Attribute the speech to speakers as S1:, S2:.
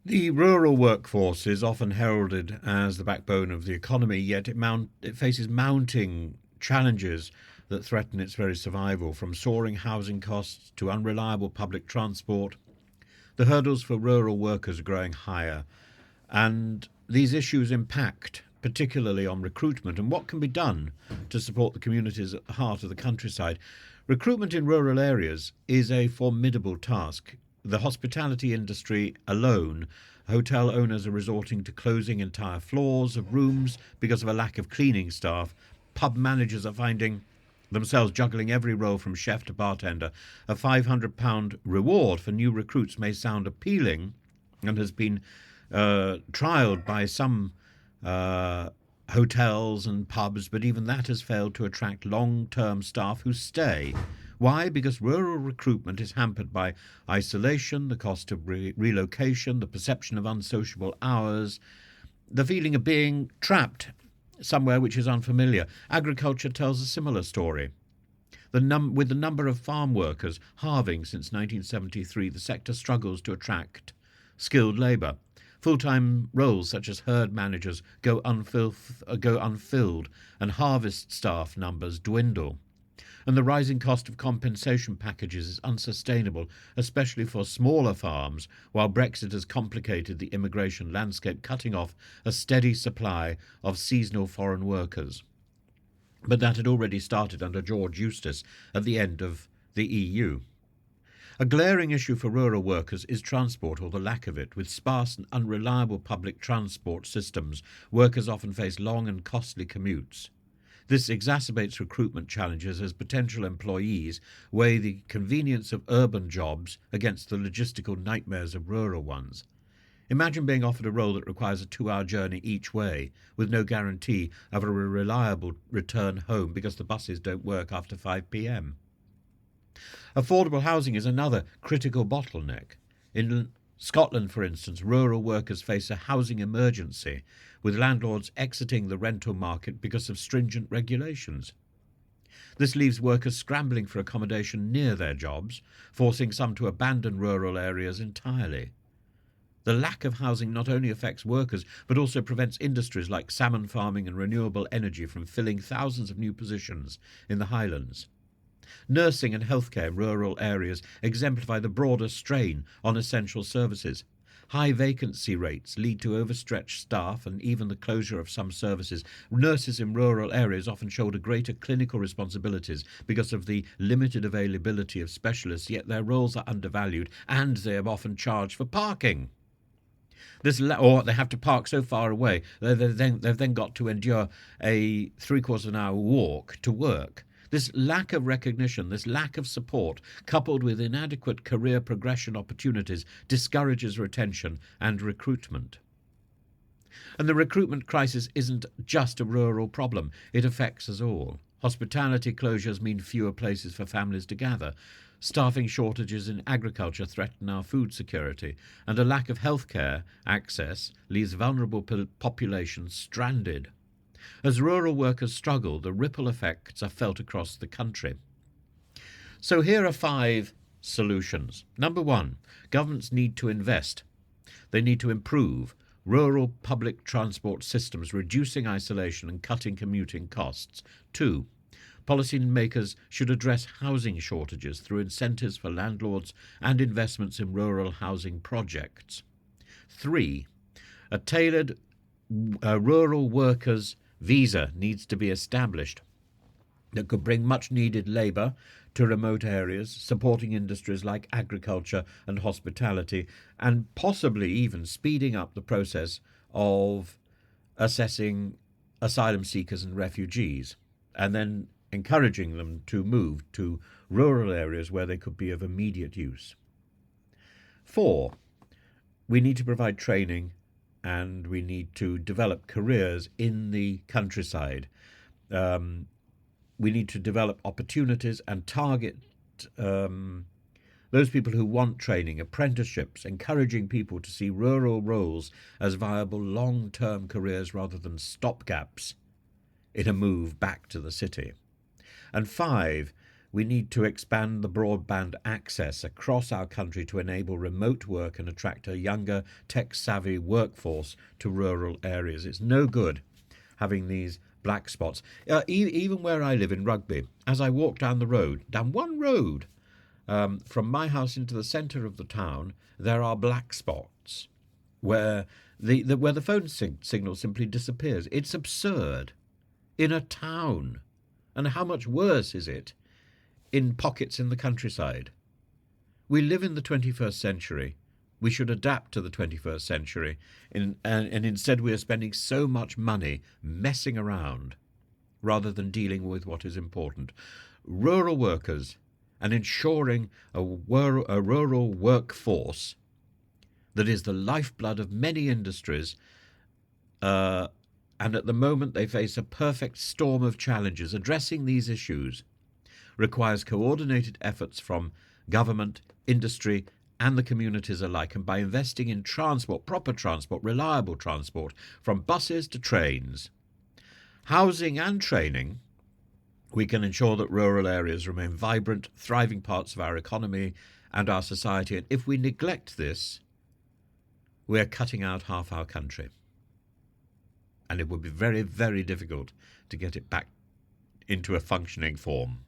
S1: The rural workforce is often heralded as the backbone of the economy, yet it faces mounting challenges that threaten its very survival, from soaring housing costs to unreliable public transport. The hurdles for rural workers are growing higher, and these issues impact particularly on recruitment and what can be done to support the communities at the heart of the countryside. Recruitment in rural areas is a formidable task. The hospitality industry alone, hotel owners are resorting to closing entire floors of rooms because of a lack of cleaning staff. Pub managers are finding themselves juggling every role from chef to bartender. A £500 reward for new recruits may sound appealing and has been trialled by some uh, hotels and pubs, but even that has failed to attract long-term staff who stay. Why? Because rural recruitment is hampered by isolation, the cost of relocation, the perception of unsociable hours, the feeling of being trapped somewhere which is unfamiliar. Agriculture tells a similar story. With the number of farm workers halving since 1973, the sector struggles to attract skilled labour. Full-time roles such as herd managers go unfilled, and harvest staff numbers dwindle. And the rising cost of compensation packages is unsustainable, especially for smaller farms, while Brexit has complicated the immigration landscape, cutting off a steady supply of seasonal foreign workers. But that had already started under George Eustace at the end of the EU. A glaring issue for rural workers is transport, or the lack of it. With sparse and unreliable public transport systems, workers often face long and costly commutes. This exacerbates recruitment challenges as potential employees weigh the convenience of urban jobs against the logistical nightmares of rural ones. Imagine being offered a role that requires a 2-hour journey each way, with no guarantee of a reliable return home because the buses don't work after 5 p.m. Affordable housing is another critical bottleneck. In Scotland, for instance, rural workers face a housing emergency, with landlords exiting the rental market because of stringent regulations. This leaves workers scrambling for accommodation near their jobs, forcing some to abandon rural areas entirely. The lack of housing not only affects workers, but also prevents industries like salmon farming and renewable energy from filling thousands of new positions in the Highlands. Nursing and healthcare in rural areas exemplify the broader strain on essential services. High vacancy rates lead to overstretched staff and even the closure of some services. Nurses in rural areas often shoulder greater clinical responsibilities because of the limited availability of specialists, yet their roles are undervalued and they are often charged for parking. Or they have to park so far away they've then got to endure a three-quarters of an hour walk to work. This lack of recognition, this lack of support, coupled with inadequate career progression opportunities, discourages retention and recruitment. And the recruitment crisis isn't just a rural problem, it affects us all. Hospitality closures mean fewer places for families to gather. Staffing shortages in agriculture threaten our food security, and a lack of healthcare access leaves vulnerable populations stranded. As rural workers struggle, the ripple effects are felt across the country. So here are 5 solutions. Number 1, governments need to invest. They need to improve rural public transport systems, reducing isolation and cutting commuting costs. 2, policymakers should address housing shortages through incentives for landlords and investments in rural housing projects. 3, a tailored rural workers visa needs to be established that could bring much needed labour to remote areas, supporting industries like agriculture and hospitality, and possibly even speeding up the process of assessing asylum seekers and refugees, and then encouraging them to move to rural areas where they could be of immediate use. 4, we need to provide training and we need to develop careers in the countryside. We need to develop opportunities and target those people who want training, apprenticeships, encouraging people to see rural roles as viable long-term careers rather than stopgaps in a move back to the city. And 5, We need to expand the broadband access across our country to enable remote work and attract a younger, tech-savvy workforce to rural areas. It's no good having these black spots. Even where I live in Rugby, as I walk down the road, down one road, from my house into the centre of the town, there are black spots where the phone signal simply disappears. It's absurd. In a town. And how much worse is it in pockets in the countryside? We live in the 21st century. We should adapt to the 21st century. And instead we are spending so much money messing around rather than dealing with what is important. Rural workers and ensuring a rural workforce that is the lifeblood of many industries, and at the moment they face a perfect storm of challenges. Addressing these issues requires coordinated efforts from government, industry, and the communities alike, and by investing in transport, proper transport, reliable transport, from buses to trains, housing and training, we can ensure that rural areas remain vibrant, thriving parts of our economy and our society. And if we neglect this, we are cutting out half our country. And it will be very, very difficult to get it back into a functioning form.